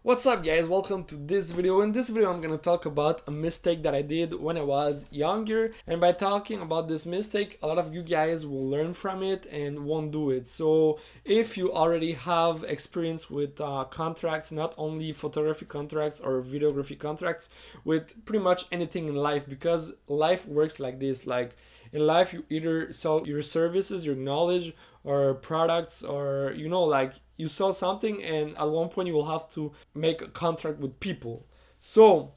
What's up guys, welcome to this video. In this video I'm gonna talk about a mistake that I did when I was younger, and by talking about this mistake a lot of you guys will learn from it and won't do it. So if you already have experience with contracts, not only photography contracts or videography contracts, with pretty much anything in life, because life works like this. Like in life you either sell your services, your knowledge, or products, or like you sell something and at one point you will have to make a contract with people. So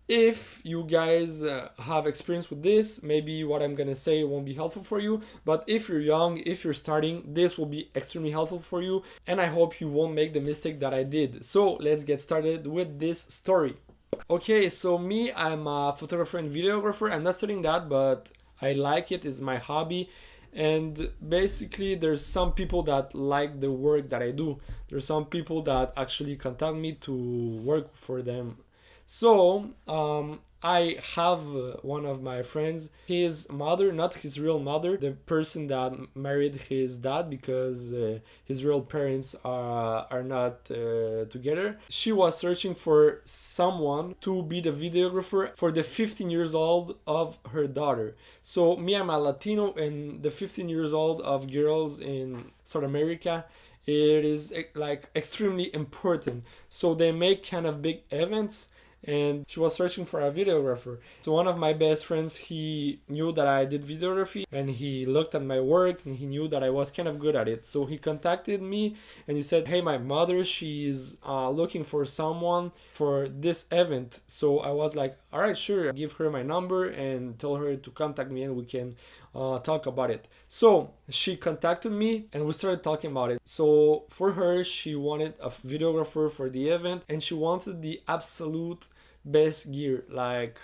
if you guys have experience with this, maybe what I'm gonna say won't be helpful for you, but if you're young, if you're starting, this will be extremely helpful for you, and I hope you won't make the mistake that I did. So let's get started with this story. Okay, so me, I'm a photographer and videographer. I'm not studying that, but I like it. It's my hobby. And basically, there's some people that like the work that I do. There's some people that actually contact me to work for them. So I have one of my friends, his mother, not his real mother, the person that married his dad, because his real parents are not together. She was searching for someone to be the videographer for the 15 years old of her daughter. So me, I'm a Latino, and the 15 years old of girls in South America, it is like extremely important. So they make kind of big events, and she was searching for a videographer. So one of my best friends, he knew that I did videography, and he looked at my work and he knew that I was kind of good at it. So he contacted me and he said, hey, my mother, she's looking for someone for this event. So I was like, all right, sure, give her my number and tell her to contact me and we can talk about it. So she contacted me and we started talking about it. So for her, she wanted a videographer for the event, and she wanted the absolute best gear. Like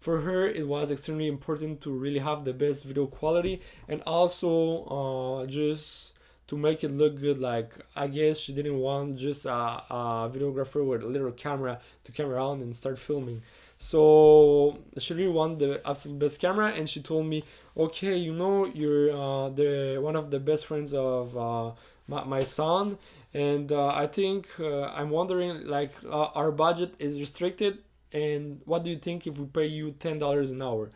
for her, it was extremely important to really have the best video quality, and also just to make it look good. Like I guess she didn't want just a videographer with a little camera to come around and start filming. So she really wanted the absolute best camera, and she told me, okay, you're the one of the best friends of my son, and I think I'm wondering, like, our budget is restricted, and what do you think if we pay you $10 an hour?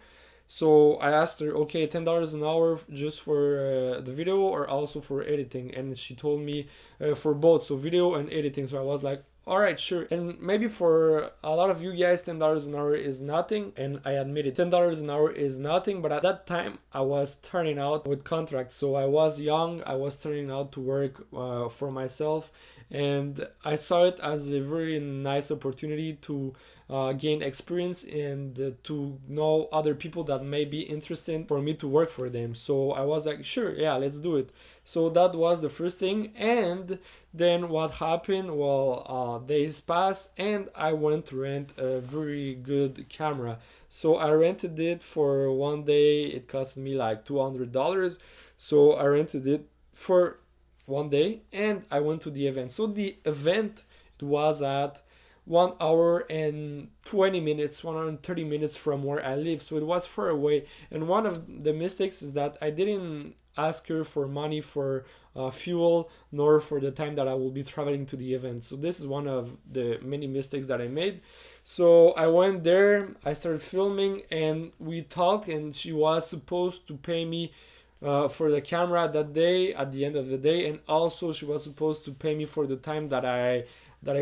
So I asked her, okay, $10 an hour just for the video or also for editing? And she told me for both, so video and editing. So I was like, all right, sure. And maybe for a lot of you guys, $10 an hour is nothing, and I admit it, $10 an hour is nothing. But at that time, I was turning out with contracts, so I was young. I was turning out to work for myself, and I saw it as a very nice opportunity to gain experience and to know other people that may be interested for me to work for them. So I was like, sure, yeah, let's do it. So that was the first thing. And then what happened? Well, days passed and I went to rent a very good camera. So I rented it for one day. It cost me like $200. So I rented it for one day and I went to the event. So the event, it was at 1 hour and 20 minutes, 1 hour and 30 minutes from where I live. So it was far away. And one of the mistakes is that I didn't ask her for money for fuel, nor for the time that I will be traveling to the event. So this is one of the many mistakes that I made. So I went there, I started filming, and we talked, and she was supposed to pay me for the camera that day at the end of the day, and also she was supposed to pay me for the time that I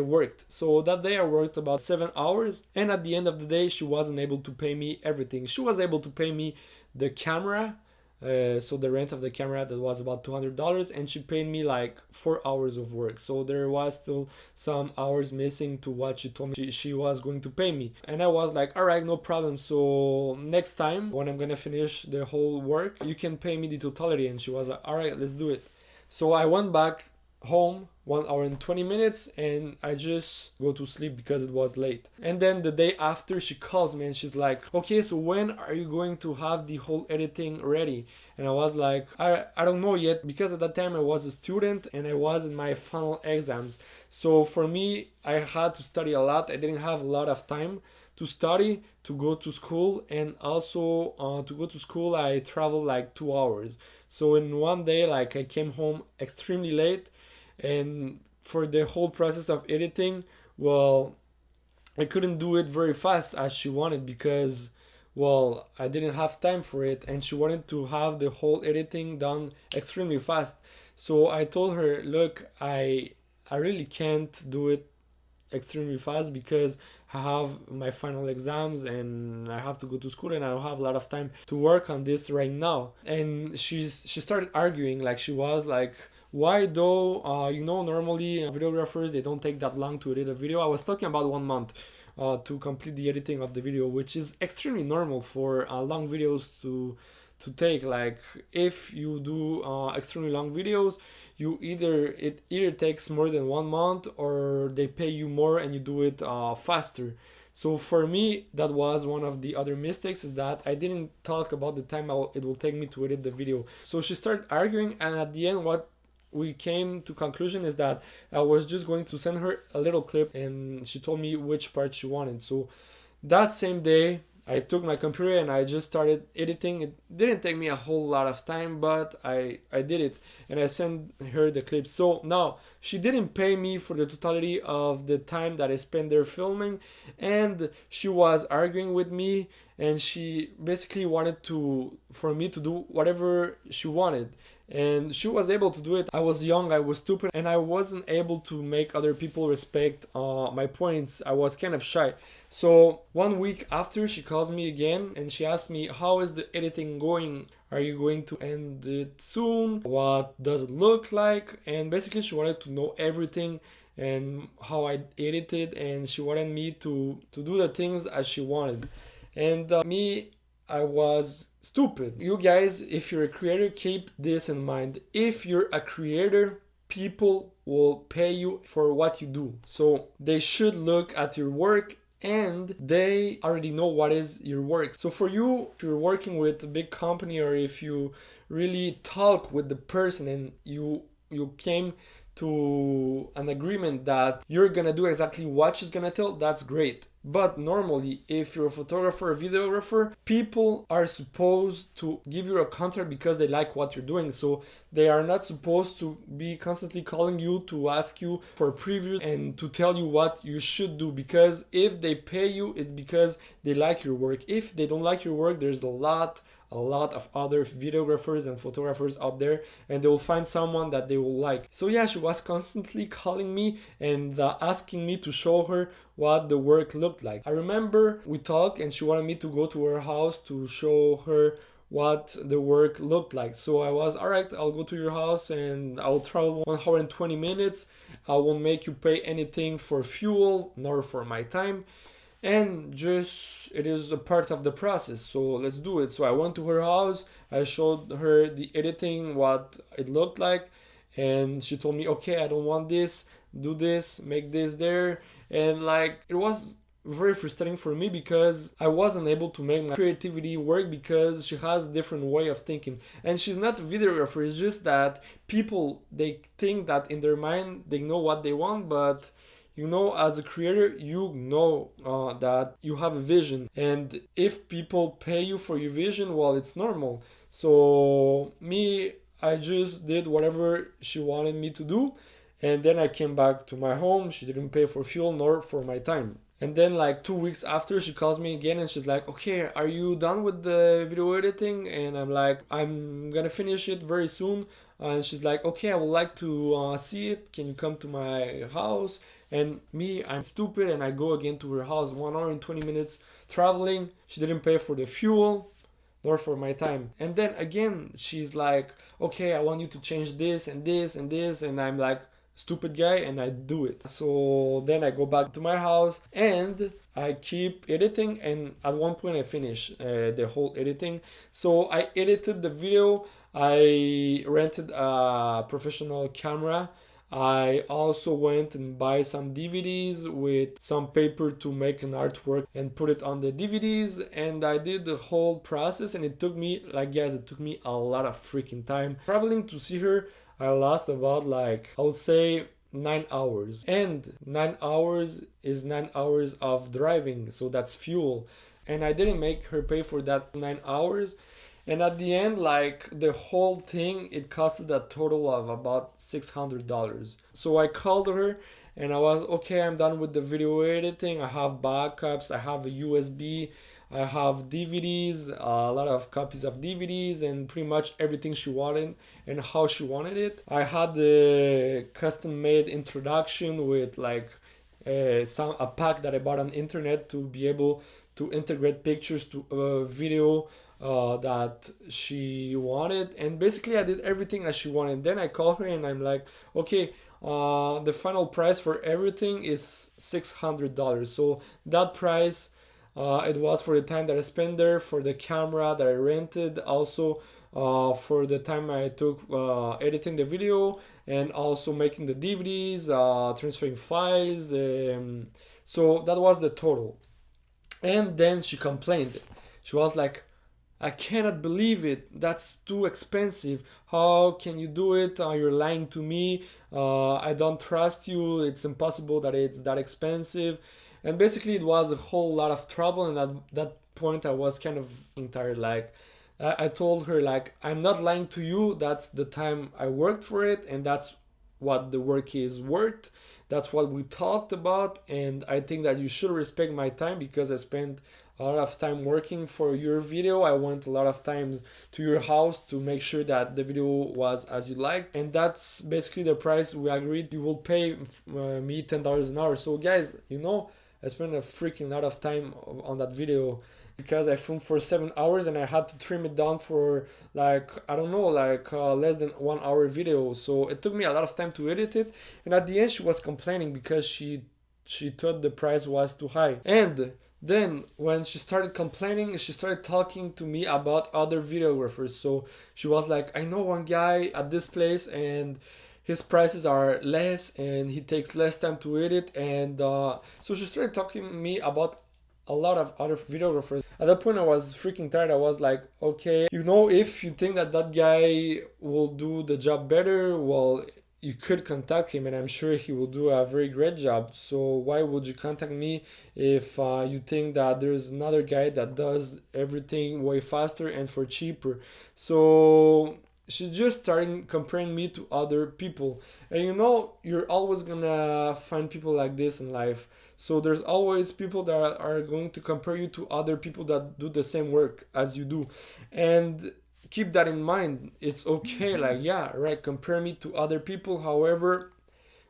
worked. So that day I worked about 7 hours, and at the end of the day she wasn't able to pay me everything. She was able to pay me the camera, so the rent of the camera, that was about $200, and she paid me like 4 hours of work. So there was still some hours missing to what she told me she was going to pay me. And I was like, all right, no problem. So next time when I'm gonna finish the whole work, you can pay me the totality. And she was like, all right, let's do it. So I went back home 1 hour and 20 minutes and I just go to sleep because it was late. And then the day after she calls me and she's like, okay, so when are you going to have the whole editing ready? And I was like, I don't know yet, because at that time I was a student and I was in my final exams. So for me, I had to study a lot. I didn't have a lot of time to study, to go to school, and also to go to school I traveled like 2 hours. So in one day, like, I came home extremely late, and for the whole process of editing well, I couldn't do it very fast as she wanted because, well, I didn't have time for it, and she wanted to have the whole editing done extremely fast. So I told her, look, I really can't do it extremely fast because I have my final exams and I have to go to school and I don't have a lot of time to work on this right now. And she started arguing, like she was like, why though? Normally videographers, they don't take that long to edit a video. I was talking about 1 month to complete the editing of the video, which is extremely normal for long videos to take. Like if you do extremely long videos, it either takes more than 1 month or they pay you more and you do it faster. So for me, that was one of the other mistakes, is that I didn't talk about the time it will take me to edit the video. So she started arguing, and at the end, what we came to conclusion is that I was just going to send her a little clip, and she told me which part she wanted. So that same day, I took my computer and I just started editing. It didn't take me a whole lot of time, but I did it and I sent her the clips. So now she didn't pay me for the totality of the time that I spent there filming, and she was arguing with me, and she basically wanted for me to do whatever she wanted. And she was able to do it. I was young, I was stupid, and I wasn't able to make other people respect my points. I was kind of shy. So 1 week after, she calls me again and she asked me, how is the editing going? Are you going to end it soon? What does it look like? And basically she wanted to know everything and how I edited, and she wanted me to do the things as she wanted. And me, I was stupid. You guys, if you're a creator, keep this in mind. If you're a creator, people will pay you for what you do. So they should look at your work and they already know what is your work. So for you, if you're working with a big company, or if you really talk with the person and you came to an agreement that you're gonna do exactly what she's gonna tell, that's great. But normally, if you're a photographer or videographer, people are supposed to give you a contract because they like what you're doing. So they are not supposed to be constantly calling you to ask you for previews and to tell you what you should do. Because if they pay you, it's because they like your work. If they don't like your work, there's a lot of other videographers and photographers out there, and they will find someone that they will like. So yeah, she was constantly calling me and asking me to show her what the work looked like. I remember we talked and she wanted me to go to her house to show her what the work looked like. So I was, all right, I'll go to your house and I'll travel 1 hour and 20 minutes. I won't make you pay anything for fuel nor for my time, and just it is a part of the process, so let's do it. So I went to her house, I showed her the editing, what it looked like, and she told me, okay, I don't want this, do this, make this there. And like, it was very frustrating for me because I wasn't able to make my creativity work because she has a different way of thinking. And she's not a videographer, it's just that people, they think that in their mind they know what they want, but as a creator, that you have a vision, and if people pay you for your vision, well, it's normal. So me, I just did whatever she wanted me to do, and then I came back to my home. She didn't pay for fuel nor for my time. And then like 2 weeks after, she calls me again and she's like, okay, are you done with the video editing? And I'm like, I'm gonna finish it very soon. And she's like, okay, I would like to see it. Can you come to my house? And me, I'm stupid, and I go again to her house, 1 hour and 20 minutes traveling. She didn't pay for the fuel nor for my time. And then again, she's like, okay, I want you to change this and this and this. And I'm like, stupid guy, and I do it. So then I go back to my house and I keep editing, and at one point I finish the whole editing. So I edited the video. I rented a professional camera. I also went and buy some DVDs with some paper to make an artwork and put it on the DVDs, and I did the whole process, and it took me, like guys, it took me a lot of freaking time. Traveling to see her, I lost about I would say 9 hours. And 9 hours is 9 hours of driving, so that's fuel. And I didn't make her pay for that 9 hours. And at the end, the whole thing, it costed a total of about $600. So I called her and I was okay, I'm done with the video editing. I have backups, I have a USB, I have DVDs, a lot of copies of DVDs, and pretty much everything she wanted and how she wanted it. I had the custom made introduction with like a pack that I bought on the internet to be able to integrate pictures to a video that she wanted, and basically I did everything as she wanted. Then I called her and I'm like, okay, the final price for everything is $600. So that price, it was for the time that I spent there, for the camera that I rented, also for the time I took editing the video, and also making the DVDs, transferring files. So that was the total. And then she complained. She was like, I cannot believe it. That's too expensive. How can you do it? You're lying to me. I don't trust you. It's impossible that it's that expensive. And basically, it was a whole lot of trouble. And at that point, I was kind of tired. Like, I told her, like, I'm not lying to you. That's the time I worked for it, and that's what the work is worth. That's what we talked about, and I think that you should respect my time because I spent a lot of time working for your video. I went a lot of times to your house to make sure that the video was as you liked, and that's basically the price we agreed. You will pay me $10 an hour. So guys, you know, I spent a freaking lot of time on that video because I filmed for 7 hours and I had to trim it down for like, I don't know, like less than 1 hour video. So it took me a lot of time to edit it, and at the end she was complaining because she thought the price was too high. And then when she started complaining, she started talking to me about other videographers. So she was like, I know one guy at this place and his prices are less and he takes less time to edit. And so she started talking to me about a lot of other videographers. At that point I was freaking tired. I was like, okay, you know, if you think that that guy will do the job better, well, you could contact him and I'm sure he will do a very great job. So why would you contact me if you think that there's another guy that does everything way faster and for cheaper? So she just started comparing me to other people. And you know, you're always gonna find people like this in life. So there's always people that are going to compare you to other people that do the same work as you do. And keep that in mind. It's okay, like, yeah, right, compare me to other people. However,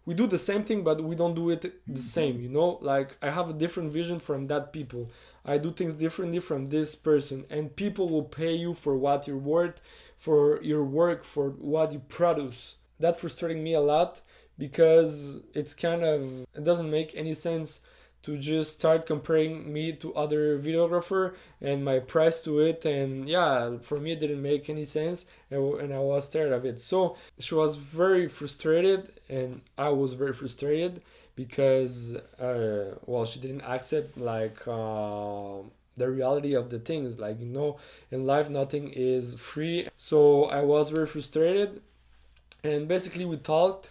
we do the same thing, but we don't do it the same, you know? Like, I have a different vision from that people. I do things differently from this person, and people will pay you for what you're worth, for your work, for what you produce. That frustrating me a lot because it's kind of, it doesn't make any sense to just start comparing me to other videographer and my price to it. And yeah, for me it didn't make any sense, and I was tired of it. So she was very frustrated and I was very frustrated because well, she didn't accept like the reality of the things. Like, you know, in life nothing is free. So I was very frustrated, and basically we talked,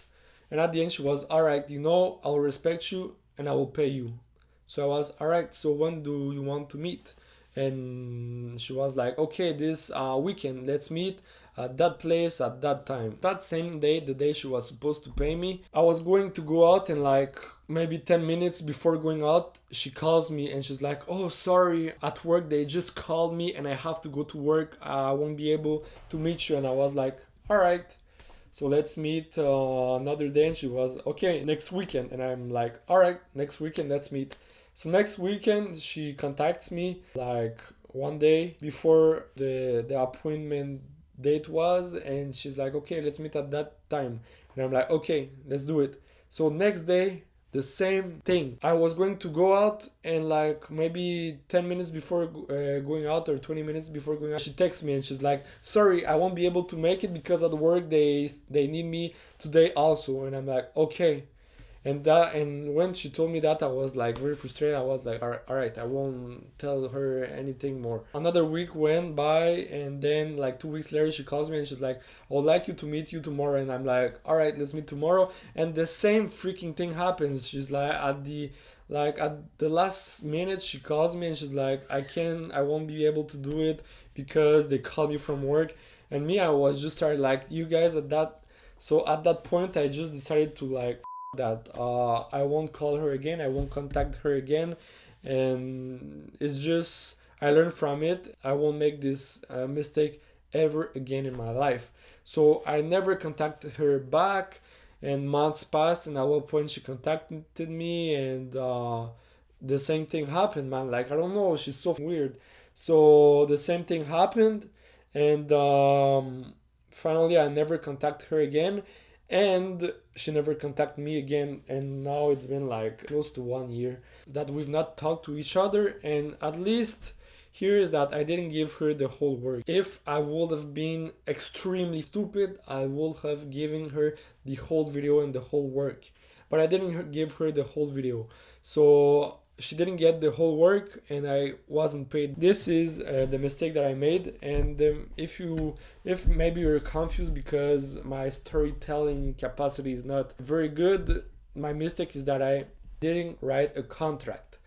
and at the end she was, all right, you know, I'll respect you and I will pay you. So I was, all right, so when do you want to meet? And she was like, okay, this weekend, let's meet at that place at that time. That same day, the day she was supposed to pay me, I was going to go out, and like maybe 10 minutes before going out, she calls me and she's like, oh, sorry, at work they just called me and I have to go to work. I won't be able to meet you. And I was like, all right, so let's meet another day. And she was, okay, next weekend. And I'm like, all right, next weekend, let's meet. So next weekend she contacts me like one day before the appointment date was, and she's like, okay, let's meet at that time. And I'm like, okay, let's do it. So next day, the same thing. I was going to go out, and like maybe 10 minutes before going out, or 20 minutes before going out, she texts me and she's like, sorry, I won't be able to make it because at work they need me today also. And I'm like, okay. And when she told me that, I was like very frustrated. I was like, all right, I won't tell her anything more. Another week went by, and then like 2 weeks later she calls me and she's like, I would like you to meet you tomorrow. And I'm like, all right, let's meet tomorrow. And the same freaking thing happens. She's like, at the last minute she calls me and she's like, I won't be able to do it because they called me from work. And me, I was just started like, you guys at that. So at that point I just decided to like that I won't call her again, I won't contact her again, and it's just I learned from it. I won't make this mistake ever again in my life. So I never contacted her back, and months passed, and at one point she contacted me, and the same thing happened, man. Like, I don't know, she's so weird. So the same thing happened, and finally I never contacted her again, and she never contacted me again. And now it's been like close to 1 year that we've not talked to each other. And at least here is that I didn't give her the whole work. If I would have been extremely stupid, I would have given her the whole video and the whole work, but I didn't give her the whole video, so she didn't get the whole work and I wasn't paid. This is the mistake that I made. And if maybe you're confused because my storytelling capacity is not very good, my mistake is that I didn't write a contract.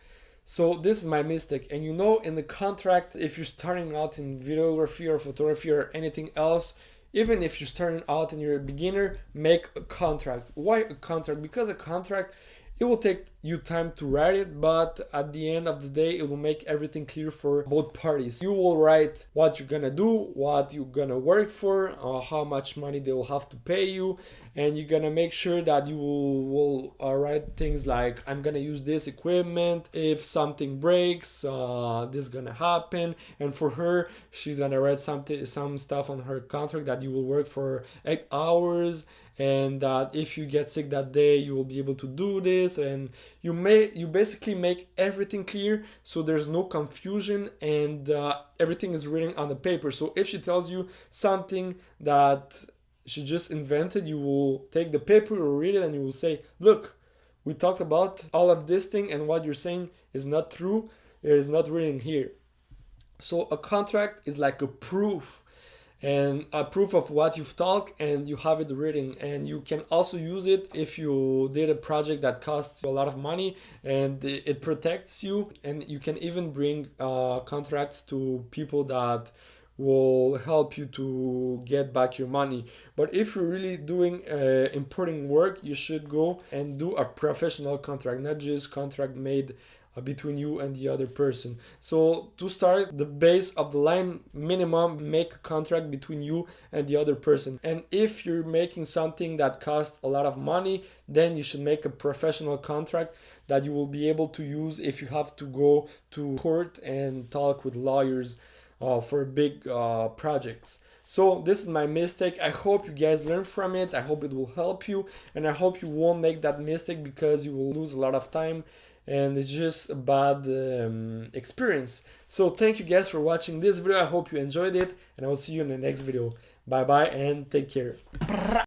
So this is my mistake. And you know, in the contract, if you're starting out in videography or photography or anything else, even if you're starting out and you're a beginner, make a contract. Why a contract? Because a contract, it will take you time to write it, but at the end of the day, it will make everything clear for both parties. You will write what you're gonna do, what you're gonna work for, how much money they will have to pay you, and you're gonna make sure that you will write things like, I'm gonna use this equipment, if something breaks, this is gonna happen. And for her, she's gonna write some stuff on her contract that you will work for 8 hours, and that if you get sick that day you will be able to do this. And you basically make everything clear so there's no confusion, and everything is written on the paper. So if she tells you something that she just invented, you will take the paper or read it and you will say, look, we talked about all of this thing and what you're saying is not true, it is not written here. So a contract is like a proof, and a proof of what you've talked, and you have it written. And you can also use it if you did a project that costs a lot of money, and it protects you. And you can even bring contracts to people that will help you to get back your money. But if you're really doing important work, you should go and do a professional contract, not just contract made between you and the other person. So to start, the base of the line minimum, make a contract between you and the other person. And if you're making something that costs a lot of money, then you should make a professional contract that you will be able to use if you have to go to court and talk with lawyers for big projects. So this is my mistake. I hope you guys learn from it. I hope it will help you, and I hope you won't make that mistake because you will lose a lot of time and it's just a bad experience. So thank you guys for watching this video. I hope you enjoyed it, and I will see you in the next video. Bye bye and take care.